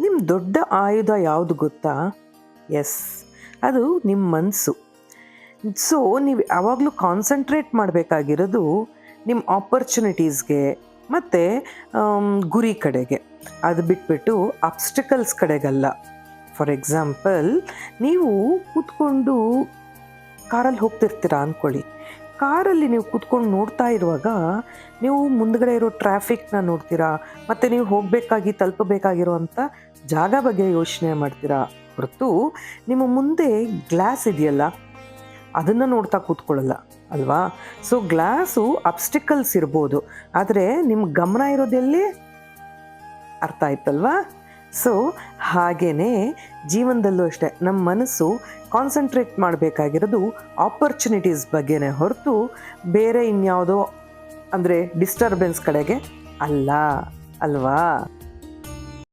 ನಿಮ್ಮ ದೊಡ್ಡ ಆಯುಧ ಯಾವುದು ಗೊತ್ತಾ? ಎಸ್, ಅದು ನಿಮ್ಮ ಮನಸ್ಸು. ಸೊ ನೀವು ಯಾವಾಗಲೂ ಕಾನ್ಸಂಟ್ರೇಟ್ ಮಾಡಬೇಕಾಗಿರೋದು ನಿಮ್ಮ ಆಪರ್ಚುನಿಟೀಸ್ಗೆ ಮತ್ತು ಗುರಿ ಕಡೆಗೆ. ಅದು ಬಿಟ್ಬಿಟ್ಟು ಅಬ್ಸ್ಟಿಕಲ್ಸ್ ಕಡೆಗಲ್ಲ. ಫಾರ್ ಎಕ್ಸಾಂಪಲ್, ನೀವು ಕೂತ್ಕೊಂಡು ಕಾರಲ್ಲಿ ಹೋಗ್ತಿರ್ತೀರ ಅಂದ್ಕೊಳ್ಳಿ. ಕಾರಲ್ಲಿ ನೀವು ಕೂತ್ಕೊಂಡು ನೋಡ್ತಾ ಇರುವಾಗ ನೀವು ಮುಂದ್ಗಡೆ ಇರೋ ಟ್ರಾಫಿಕ್ನ ನೋಡ್ತೀರಾ, ಮತ್ತು ನೀವು ತಲುಪಬೇಕಾಗಿರುವಂಥ ಜಾಗ ಬಗ್ಗೆ ಯೋಚನೆ ಮಾಡ್ತೀರಾ ಹೊರತು ನಿಮ್ಮ ಮುಂದೆ ಗ್ಲಾಸ್ ಇದೆಯಲ್ಲ ಅದನ್ನು ನೋಡ್ತಾ ಕೂತ್ಕೊಳ್ಳಲ್ಲ ಅಲ್ವಾ? ಸೊ ಗ್ಲಾಸು ಅಬ್ಸ್ಟಿಕಲ್ಸ್ ಇರ್ಬೋದು, ಆದರೆ ನಿಮ್ಮ ಗಮನ ಇರೋದೆಲ್ಲಿ? ಅರ್ಥ ಆಯ್ತಲ್ವಾ? ಸೊ ಹಾಗೇ ಜೀವನದಲ್ಲೂ ಅಷ್ಟೇ ನಮ್ಮ ಮನಸ್ಸು ಕಾನ್ಸಂಟ್ರೇಟ್ ಮಾಡಬೇಕಾಗಿರೋದು ಆಪರ್ಚುನಿಟೀಸ್ ಬಗ್ಗೆನೇ ಹೊರತು ಬೇರೆ ಇನ್ಯಾವುದೋ ಅಂದರೆ ಡಿಸ್ಟರ್ಬೆನ್ಸ್ ಕಡೆಗೆ ಅಲ್ಲ ಅಲ್ವಾ?